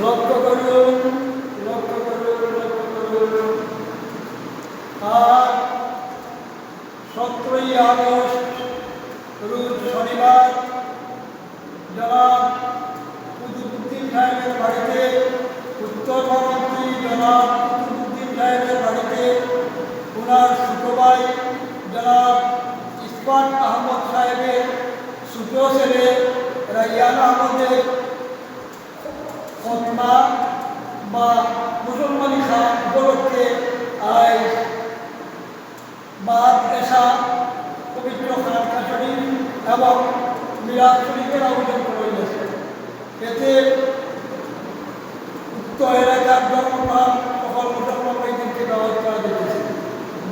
লক্ষ্য করুন, লক্ষ্য করুন, লক্ষ্য করুন। আর 17ই আগস্ট রোজ শনিবার জনাব কুতুবুদ্দিন সাহেবের বাড়িতে, উত্তরবঙ্গী জনাব কুতুবুদ্দিন সাহেবের বাড়িতে ওনার ছোট ভাই জনাব ইসফাক আহমদ সাহেবের ছোট ছেলে রাইয়ান আহমদের খতনা বা মুসলমানি খান উপলক্ষে আজ বাদ এশা পবিত্র খানকা শরীফ এবং মিলাদ শরীফের আয়োজন করা হয়েছে। এতে উক্ত এলাকার ধর্মপ্রাণ সকল মুসলমান ভাইদেরকে দাওয়াত করা যেতেছে।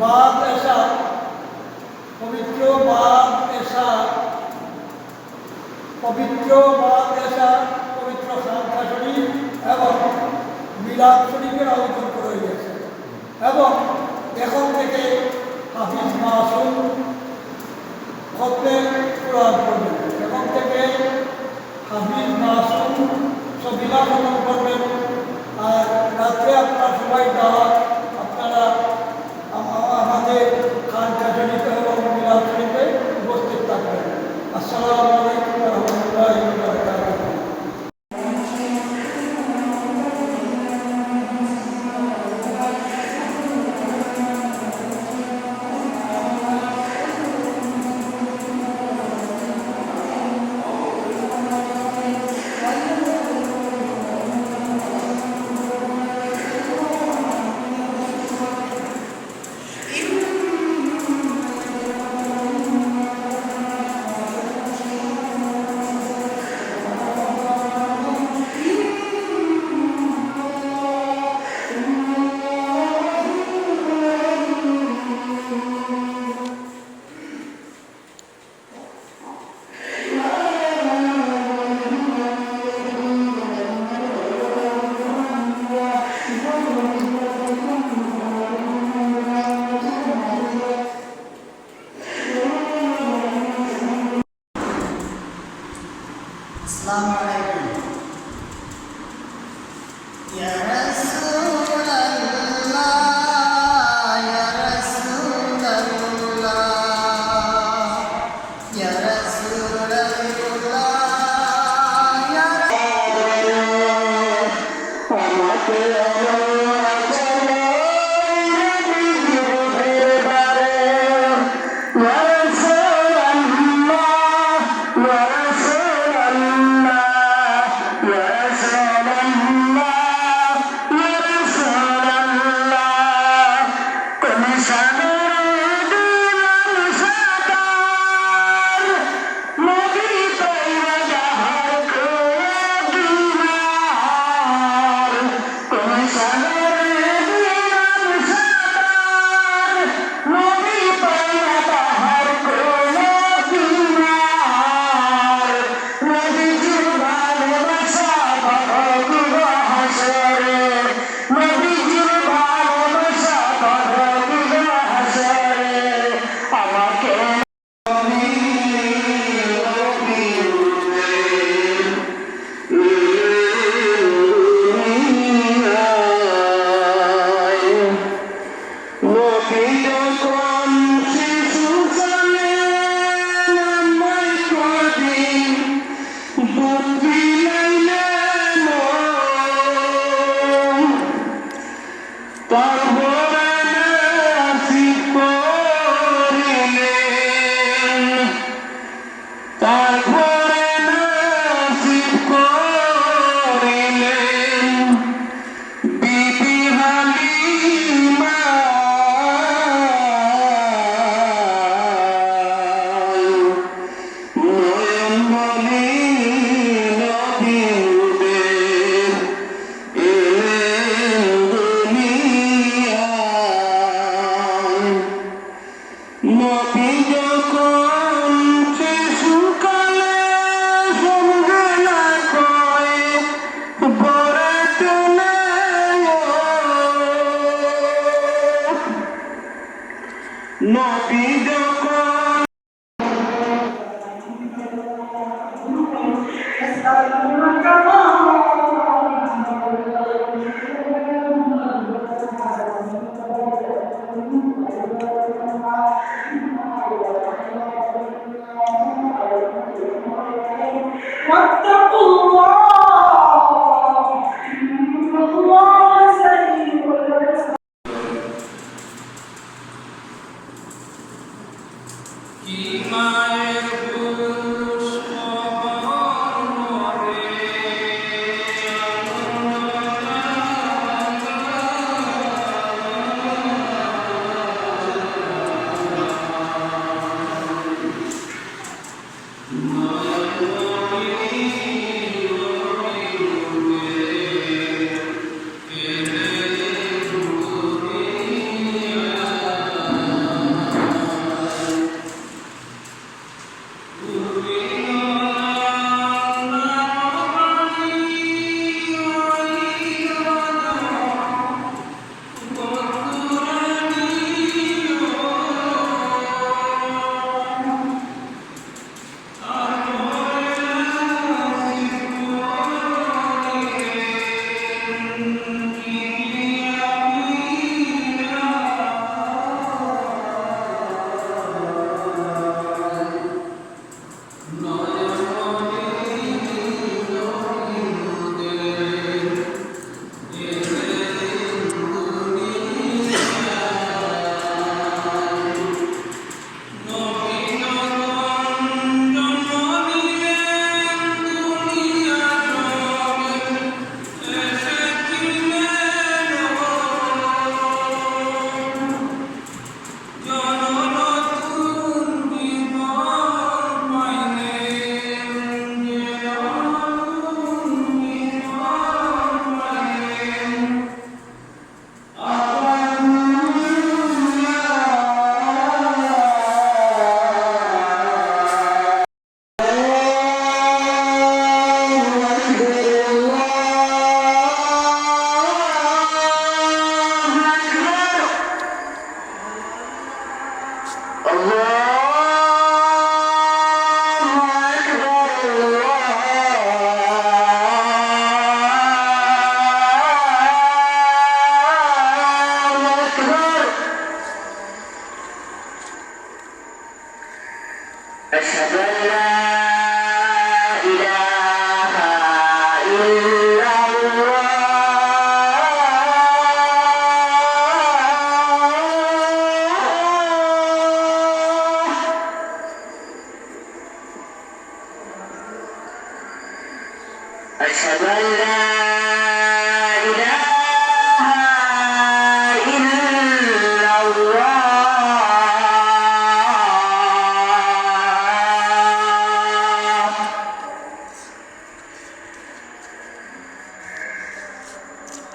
বাদ এশা পবিত্র বাদ এশা পবিত্র খানকা শরীফ এবং মিলাদ শরীফের আয়োজন করা হয়েছে এবং এখন থেকে হাফিজ মাসুম খতমে কোরআন পড়বেন। এখন থেকে হাফিজ মাসুম সবিলা খতম করবেন। আর রাত্রে আপনারা সবাই দাওয়াত, আপনারা আমাদের খানকা শরীফে এবং মিলাদ শরীফে উপস্থিত থাকবেন। আসসালামু আলাইকুম ওয়া রাহমাতুল্লাহি ওয়া বারাকাতুহু।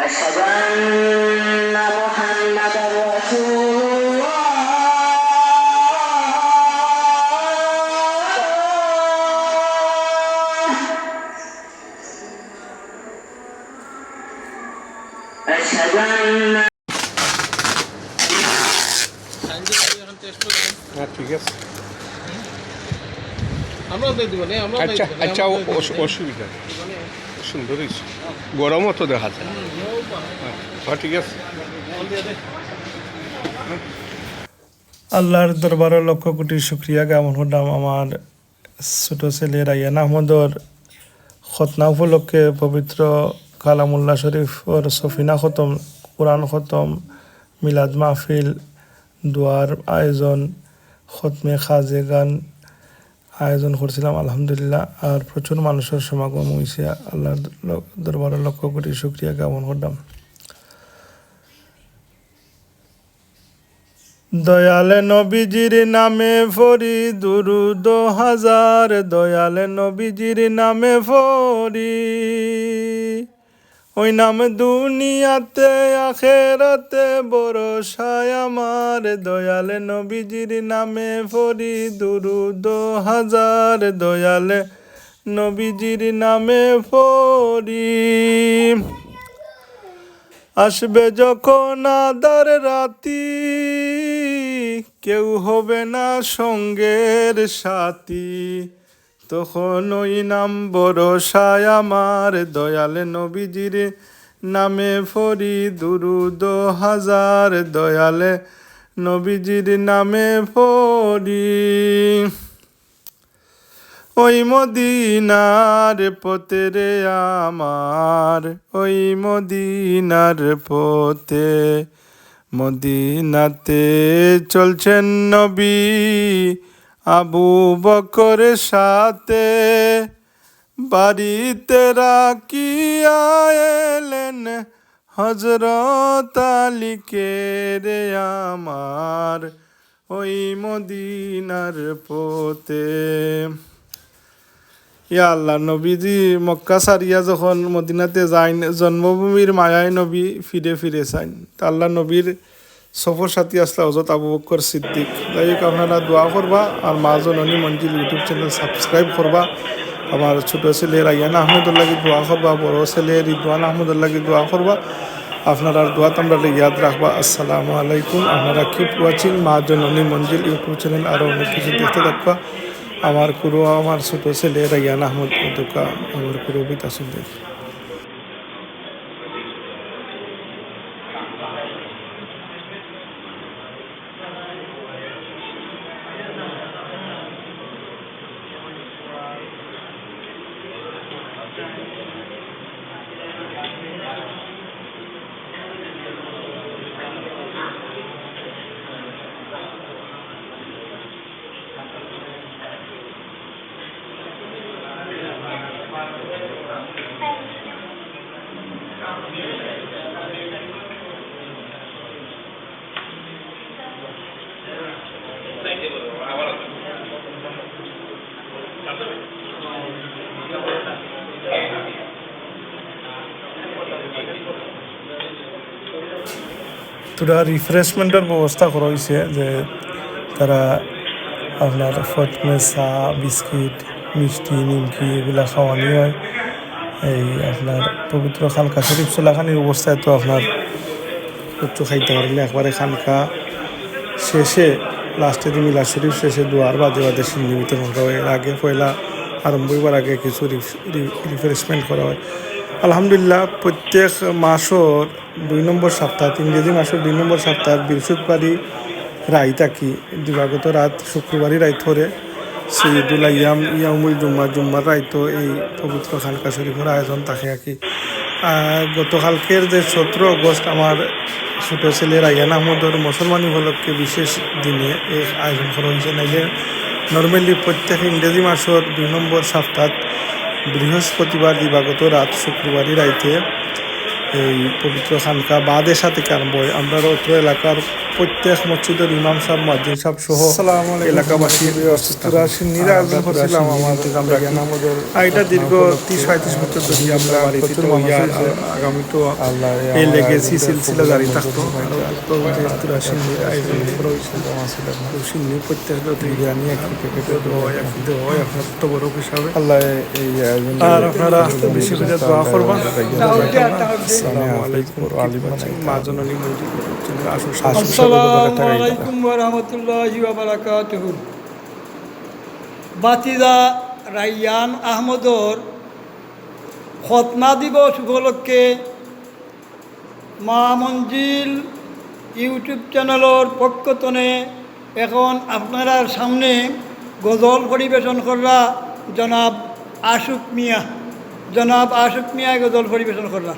أشهد أن محمدا رسول الله أشهد أن ঠিক আছে আমরাও দিয়ে দিব না আমরাও আচ্ছা আচ্ছা অসুবিধা নেই। সুন্দর হয়েছে গরমও তো দেখা যায় ঠিক আছে আল্লাহর দরবারে লক্ষ কোটি শুক্রিয়া জ্ঞাপন করলাম আমার ছোট ছেলে রায়ান আহমদর খতনা উপলক্ষে পবিত্র কালামুল্লাহ শরীফর সফিনা খতম কোরআন খতম মিলাদ মাহফিল দোয়ার আয়োজন খতমে খাজে গান আয়োজন করছিলাম আলহামদুলিল্লাহ আর প্রচুর মানুষের সমাগম হয়েছে আল্লাহর দরবারে লক্ষ কোটি শুক্রিয়া জ্ঞাপন করলাম দয়ালে নবীজির নামে ফরি দুরুদ হাজার দয়ালে নবীজির নামে ফরি ওই নাম দুনিয়াতে আখেরাতে ভরসায় আমার দয়ালে নবীজির নামে ফরি দুরুদ হাজার দয়ালে নবীজির নামে ফরি আসবে যখন আদার রাতি কেউ হবে না সঙ্গের সাথী তখন ওই নাম ভরসায় আমার দয়ালে নবীজির নামে ফরি দুরুদ হাজার দয়ালে নবীজির নামে ফরি ওই মদিনার পথে রে আমার ওই মদিনার পথে মদিনাতে চলছেন নবী আবু বকরের সাথে বাড়িতে রাখিয়া এলেন হযরত আলীকে রে আমার ওই মদিনার পথে ইয়া আল্লাহ নবীজি মক্কা সারিয়া যখন মদিনাতে যাইন জন্মভূমির মায়ায় নবী ফিরে ফিরে চাইন তা আল্লাহ নবীর সফর সাথী আসলে হযরত আবু বকর সিদ্দিক যাই হোক আপনারা দোয়া করবা আর মা জননী মঞ্জিল ইউটিউব চ্যানেল সাবস্ক্রাইব করবা আমার ছোটো ছেলে রায়ান আহমদুল্লাহকে দোয়া করবা বড় ছেলে রিদওয়ান আহমদুল্লাহকে দোয়া করবা আপনারা দোয়া তোমরা ইয়াদ রাখবা আসসালামু আলাইকুম আপনারা কিপ ওয়াচিং মা জননী মঞ্জিল ইউটিউব চ্যানেল আরও অনেক কিছু দেখতে থাকবা আমার কুরু আমার ছোটো ছেলে রায়ান আহমদ দোকা আমার কুরু বিতা সুন্দর তোরা রিফ্রেশমেন্টের ব্যবস্থা করা হয়েছে যে তারা আপনার ফতমে চা বিস্কিট মিষ্টি নিমকি এগুলা খাওয়ানি হয় এই আপনার পবিত্র খানকা শরীফ চলাখানির অবস্থায় তো আপনার উচ্চ খাইতে পারলে একবারে খানকা শেষে লাস্টে দিন মিলাদ শরীফ শেষে দোয়ার বাদে বাদে সিন্নি বিতরণ করা হয় এর আগে পয়লা আরম্ভ হইবার আগে কিছু রিফ্রেশমেন্ট করা হয় আলহামদুলিল্লাহ প্রত্যেক মাসর 2 নম্বর সপ্তাহ ইংরেজি মাসের 2 নম্বর সপ্তাহ বৃহস্পতিবারই রায় থাকি দিবাগত রাত শুক্রবারই রায় ধরে সৈয়দুল ইয়ামুল জুম্মার রায় তো এই পবিত্র খানকা শরীফের আয়োজন থাকে আর কি গতকালকের যে 17 আগস্ট আমার ছোটো ছেলে রায়ান আহমদর মুসলমানি উপলক্ষে বিশেষ দিনে এই আয়োজন করা হয়েছে নাইলে নর্মালি প্রত্যেক ইংরেজি মাসের 2 নম্বর সপ্তাহ বৃহস্পতিবার দিবাগত রাত শুক্রবারই রাইতে এই পবিত্র খানকা বাদেশা থেকে আরম্ভ হয়। আমরা অত্র এলাকার প্রত্যেক মসজিদের ইমাম সাহেব মুয়াজ্জিন সাহেব সহ এলাকাবাসীর নিরা আয়োজন করেছিলাম আমার এটা দীর্ঘ 30-35 বছর ধরে আমরা বাড়িতে আগামী তো এই লেগেসি সিলসিলা জারি থাকতো আয়োজন করা হয়েছিল। সিন্নি প্রত্যেক বিরিয়ানি এক প্যাকেটে হয় আপনার তো বড় হিসাবে আল্লাহ এই আয়োজন আর আপনারা বেশি করে দোয়া করবেন। মা জননী আসসালামু আলাইকুম ওয়া রাহমাতুল্লাহি ওয়া বারাকাতুহু। বাতিদা রাইয়ান আহমদর খতনা দিবস উপলক্ষে মা মঞ্জিল ইউটিউব চ্যানেলের পক্ষতনে এখন আপনারা সামনে গজল পরিবেশন করলা জনাব আশুক মিয়া গজল পরিবেশন করলা।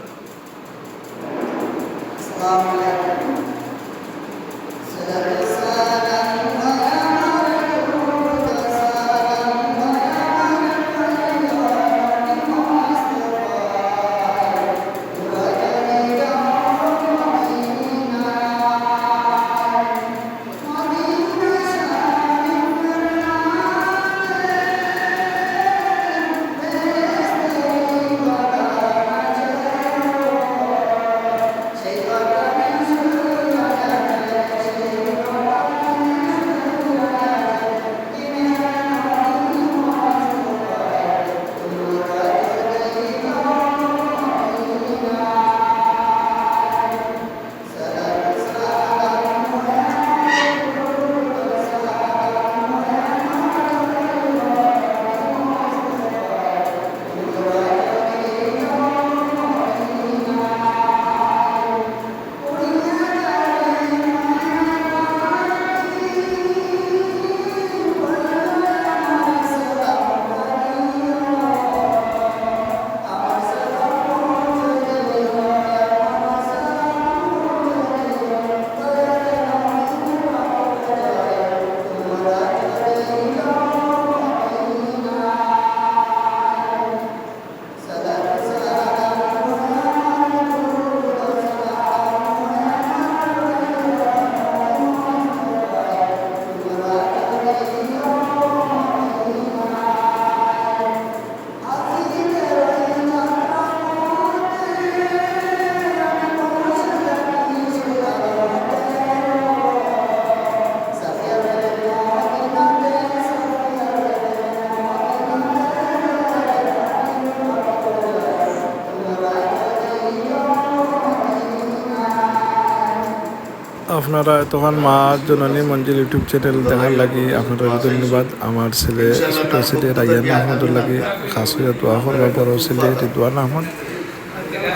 আপনারা তখন মা জননী মঞ্জিল ইউটিউব চ্যানেল দেখার লাগি আপনারা ধন্যবাদ। আমার ছেলে ছোট ছেলে রাইয়ান আহমদের লাগে খাস হইয়া দোয়া করবা, বড় ছেলে রিদওয়ান আহমদ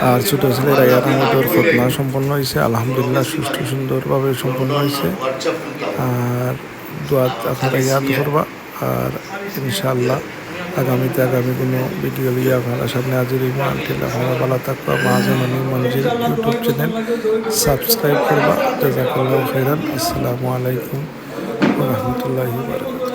আর ছোট ছেলে রাইয়ান আহমদের খতনা সম্পন্ন হয়েছে আলহামদুলিল্লাহ সুষ্ঠু সুন্দরভাবে সম্পন্ন হয়েছে। আর দোয়াত আপনারা ইয়াদ করবা আর ইনশাআল্লাহ আগামী কোনো ভিডিও লিয়ে আপনারা সামনে হাজির হইব। আনটিল আপনারা ভালো থাকবা। মা জননী মঞ্জিল ইউটিউব চ্যানেল সাবস্ক্রাইব করবা। জাযাকাল্লাহু খাইরান। আসসালামু আলাইকুম ওয়া রাহমাতুল্লাহি ওয়া বারাকাতুহু।